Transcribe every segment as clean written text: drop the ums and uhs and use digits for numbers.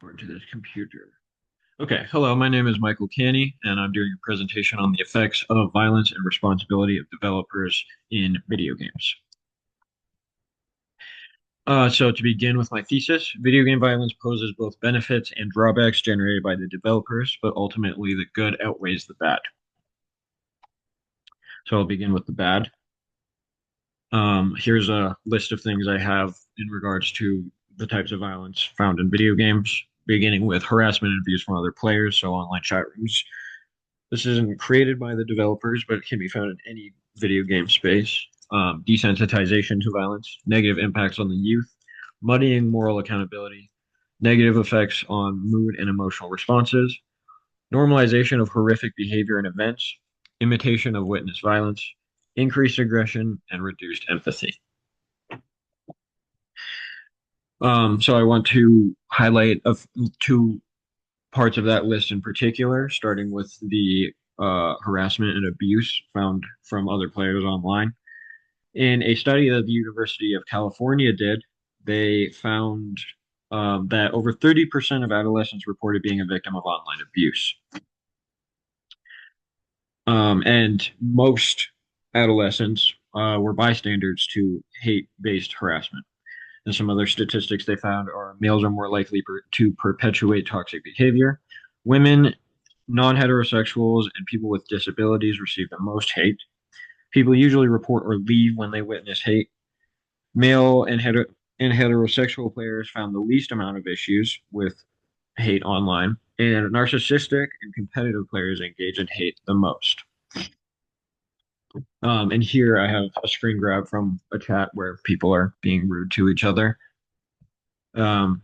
Forward to this computer. Okay, hello, my name is Michael Canny, and I'm doing a presentation on the effects of violence and responsibility of developers in video games. So to begin with my thesis, video game violence poses both benefits and drawbacks generated by the developers, but ultimately the good outweighs the bad. So I'll begin with the bad. Here's a list of things I have in regards to the types of violence found in video games, beginning with harassment and abuse from other players, so online chat rooms. This isn't created by the developers, but it can be found in any video game space. Desensitization to violence, negative impacts on the youth, muddying moral accountability, negative effects on mood and emotional responses, normalization of horrific behavior and events, imitation of witness violence, increased aggression, and reduced empathy. So I want to highlight two parts of that list in particular, starting with the harassment and abuse found from other players online. In a study that the University of California did, they found that over 30% of adolescents reported being a victim of online abuse. And most adolescents were bystanders to hate-based harassment. And some other statistics they found are males are more likely to perpetuate toxic behavior. Women, non heterosexuals, and people with disabilities receive the most hate. People usually report or leave when they witness hate. Male and heterosexual players found the least amount of issues with hate online, and narcissistic and competitive players engage in hate the most. And here I have a screen grab from a chat where people are being rude to each other. Um,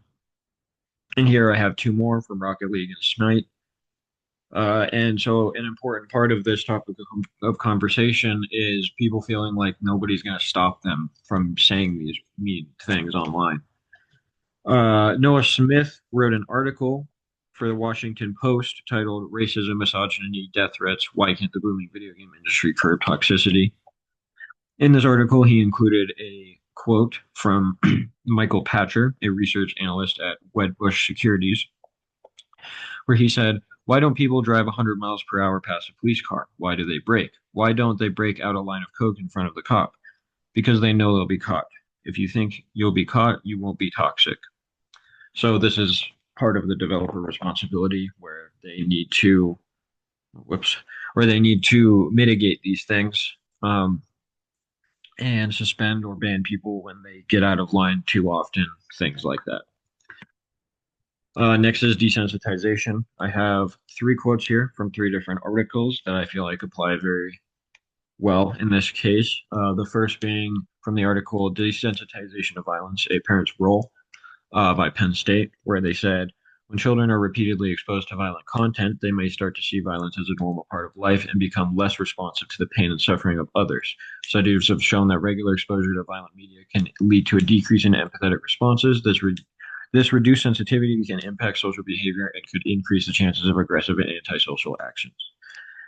and here I have two more from Rocket League and Smite. And so, an important part of this topic of conversation is people feeling like nobody's going to stop them from saying these mean things online. Noah Smith wrote an article for the Washington Post titled Racism, Misogyny, Death Threats Why Can't the Booming Video Game Industry Curb Toxicity? In this article, he included a quote from Michael Patcher, a research analyst at Wedbush Securities, where he said, "Why don't people drive 100 miles per hour past a police car? Why do they brake? Why don't they break out a line of coke in front of the cop? Because they know they'll be caught. If you think you'll be caught, you won't be toxic." So this is part of the developer responsibility where they need to, whoops, where they need to mitigate these things and suspend or ban people when they get out of line too often, things like that. Next is desensitization. I have three quotes here from three different articles that I feel like apply very well in this case. The first being from the article Desensitization of Violence, A Parent's Role by Penn State, where they said, when children are repeatedly exposed to violent content, they may start to see violence as a normal part of life and become less responsive to the pain and suffering of others. Studies have shown that regular exposure to violent media can lead to a decrease in empathetic responses. This reduced sensitivity can impact social behavior and could increase the chances of aggressive and antisocial actions.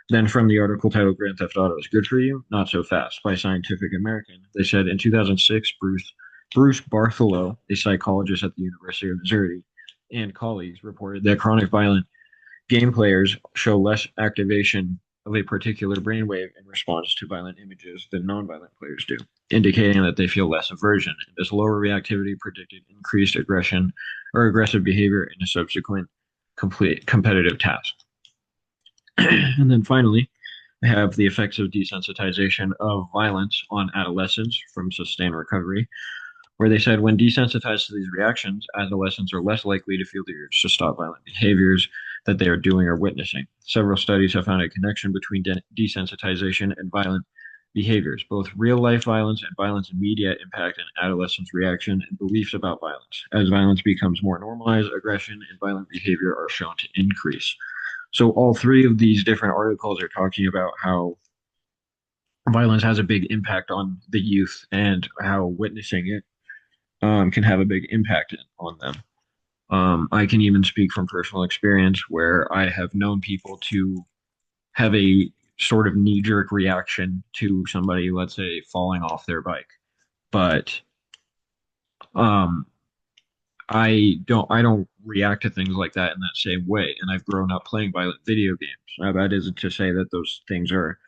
Then from the article titled Grand Theft Auto is Good for You, Not So Fast by Scientific American, they said in 2006, Bruce Bartholow, a psychologist at the University of Missouri, and colleagues reported that chronic violent game players show less activation of a particular brainwave in response to violent images than nonviolent players do, indicating that they feel less aversion. This lower reactivity predicted increased aggression or aggressive behavior in a subsequent complete competitive task. And then finally, I have the effects of desensitization of violence on adolescents from sustained recovery, where they said when desensitized to these reactions, adolescents are less likely to feel the urge to stop violent behaviors that they are doing or witnessing. Several studies have found a connection between desensitization and violent behaviors. Both real life violence and violence in media impact an adolescent's reaction and beliefs about violence. As violence becomes more normalized, aggression and violent behavior are shown to increase. So, all three of these different articles are talking about how violence has a big impact on the youth and how witnessing it can have a big impact on them. I can even speak from personal experience where I have known people to have a sort of knee-jerk reaction to somebody, let's say, falling off their bike. But um, I don't react to things like that in that same way, and I've grown up playing violent video games. Now, that isn't to say that those things are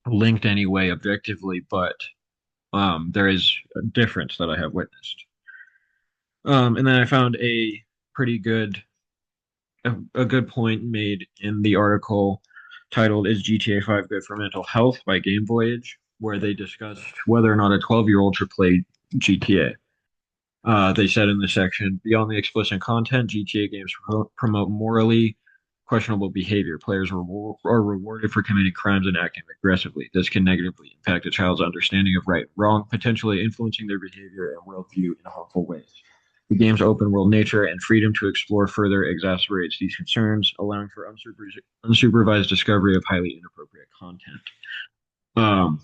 linked anyway objectively, but there is a difference that I have witnessed. And then I found pretty good a good point made in the article titled "Is GTA 5 Good for Mental Health" by Game Voyage, where they discussed whether or not a 12-year-old should play GTA. They said in the section, beyond the explicit content, GTA games promote morally questionable behavior. Players are rewarded for committing crimes and acting aggressively. This can negatively impact a child's understanding of right and wrong, potentially influencing their behavior and worldview in harmful ways. The game's open world nature and freedom to explore further exacerbates these concerns, allowing for unsupervised discovery of highly inappropriate content.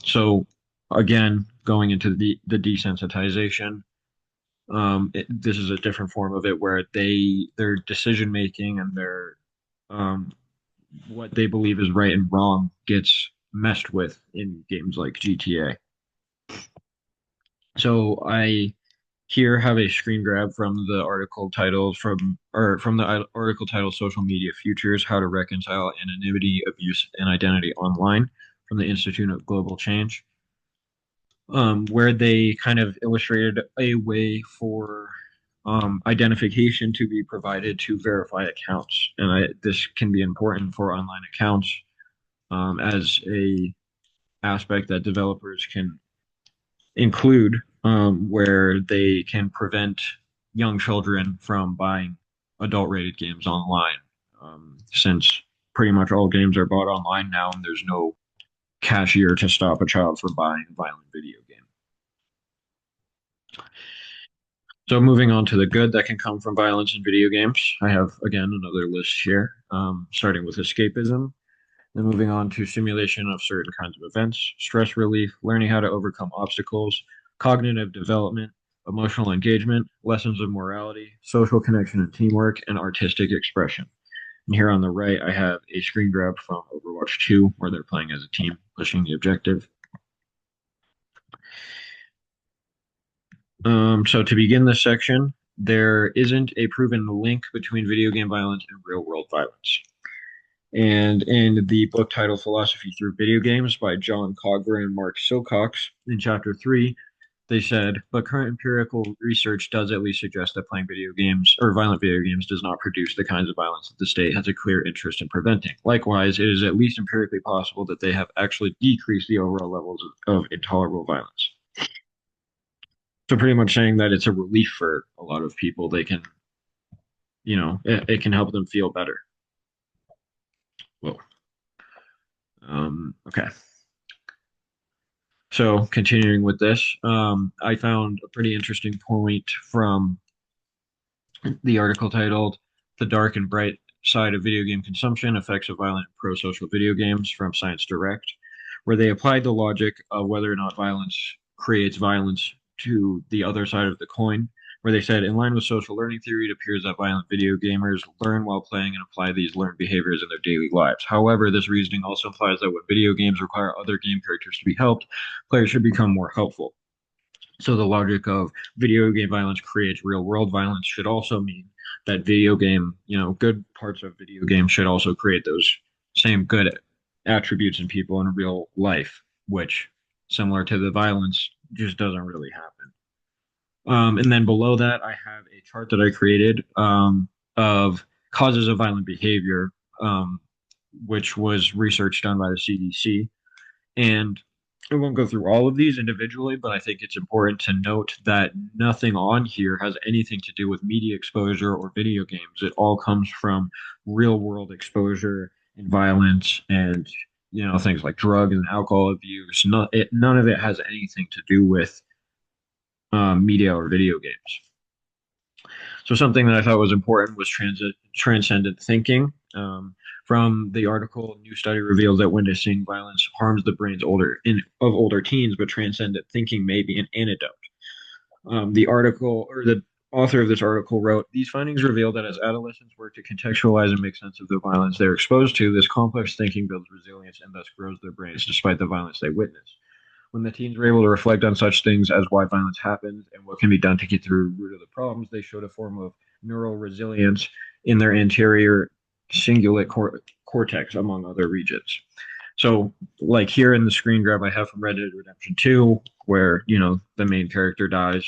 So again, going into the desensitization, this is a different form of it where their decision making and their um, what they believe is right and wrong gets messed with in games like GTA. So I here have a screen grab from the article titled from the article titled "Social Media Futures: How to Reconcile Anonymity, Abuse, and Identity Online" from the Institute of Global Change, where they kind of illustrated a way for identification to be provided to verify accounts, and this can be important for online accounts as a aspect that developers can include, where they can prevent young children from buying adult-rated games online, since pretty much all games are bought online now, and there's no cashier to stop a child from buying a violent video game. So moving on to the good that can come from violence in video games, I have again another list here, starting with escapism, then moving on to simulation of certain kinds of events, stress relief, learning how to overcome obstacles, cognitive development, emotional engagement, lessons of morality, social connection and teamwork, and artistic expression. And here on the right, I have a screen grab from Overwatch 2, where they're playing as a team, pushing the objective. So to begin this section, there isn't a proven link between video game violence and real world violence. And in the book titled Philosophy Through Video Games by John Cogburn and Mark Silcox, in chapter 3, they said, but current empirical research does at least suggest that playing video games or violent video games does not produce the kinds of violence that the state has a clear interest in preventing. Likewise, it is at least empirically possible that they have actually decreased the overall levels of intolerable violence. So pretty much saying that it's a relief for a lot of people. They can, it can help them feel better. Whoa. Okay. So continuing with this, I found a pretty interesting point from the article titled "The Dark and Bright Side of Video Game Consumption: Effects of Violent Pro-Social Video Games" from Science Direct, where they applied the logic of whether or not violence creates violence to the other side of the coin, where they said, in line with social learning theory, it appears that violent video gamers learn while playing and apply these learned behaviors in their daily lives. However, this reasoning also implies that when video games require other game characters to be helped, players should become more helpful. So the logic of video game violence creates real world violence should also mean that good parts of video games should also create those same good attributes in people in real life, which, similar to the violence, just doesn't really happen. And then below that, I have a chart that I created of causes of violent behavior, which was research done by the CDC. And I won't go through all of these individually, but I think it's important to note that nothing on here has anything to do with media exposure or video games. It all comes from real world exposure and violence and things like drug and alcohol abuse. None of it has anything to do with media or video games. So something that I thought was important was transcendent thinking. From the article, a new study reveals that witnessing violence harms the brains of older teens, but transcendent thinking may be an antidote. The author of this article wrote, these findings reveal that as adolescents work to contextualize and make sense of the violence they're exposed to, this complex thinking builds resilience and thus grows their brains despite the violence they witness. When the teens were able to reflect on such things as why violence happens and what can be done to get to the root of the problems, they showed a form of neural resilience in their anterior cingulate cortex, among other regions. So, like here in the screen grab I have from Red Dead Redemption 2, where, the main character dies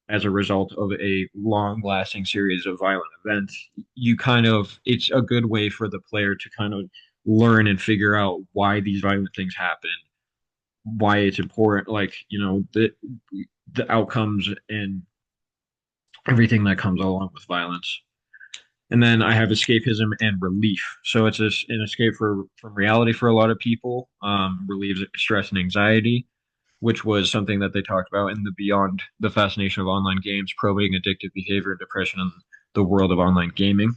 as a result of a long lasting series of violent events, it's a good way for the player to kind of learn and figure out why these violent things happen, why it's important, like, the outcomes and everything that comes along with violence. And then I have escapism and relief. So it's an escape from reality for a lot of people, relieves stress and anxiety, which was something that they talked about in the Beyond the Fascination of Online Games, Probing Addictive Behavior and Depression in the World of Online Gaming.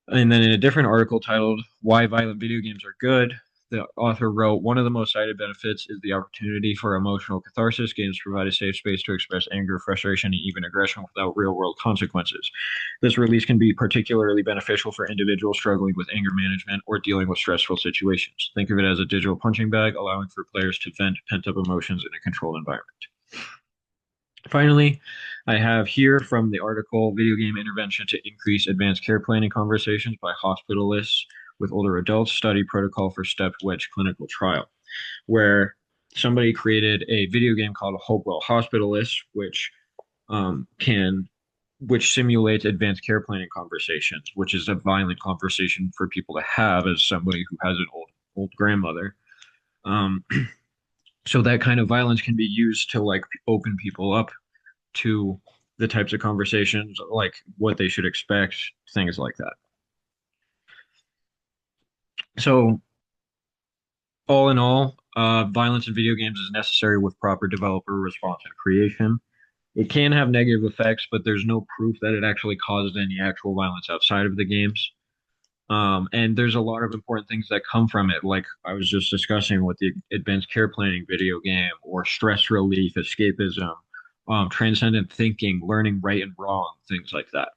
And then in a different article titled Why Violent Video Games Are Good, the author wrote, one of the most cited benefits is the opportunity for emotional catharsis. Games provide a safe space to express anger, frustration, and even aggression without real world consequences. This release can be particularly beneficial for individuals struggling with anger management or dealing with stressful situations. Think of it as a digital punching bag, allowing for players to vent pent up emotions in a controlled environment. Finally, I have here from the article Video Game Intervention to Increase Advanced Care Planning Conversations by Hospitalists with Older Adults Study Protocol for Stepped Wedge Clinical Trial, where somebody created a video game called Hopewell Hospitalist, can which simulates advanced care planning conversations, which is a violent conversation for people to have as somebody who has an old grandmother. Um, so that kind of violence can be used to like open people up to the types of conversations, like what they should expect, things like that. So, all in all, violence in video games is necessary with proper developer response and creation. It can have negative effects, but there's no proof that it actually causes any actual violence outside of the games. And there's a lot of important things that come from it, like I was just discussing with the advanced care planning video game, or stress relief, escapism, transcendent thinking, learning right and wrong, things like that.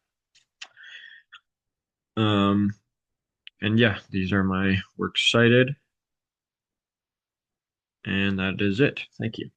Um, and yeah, these are my works cited, and that is it. Thank you.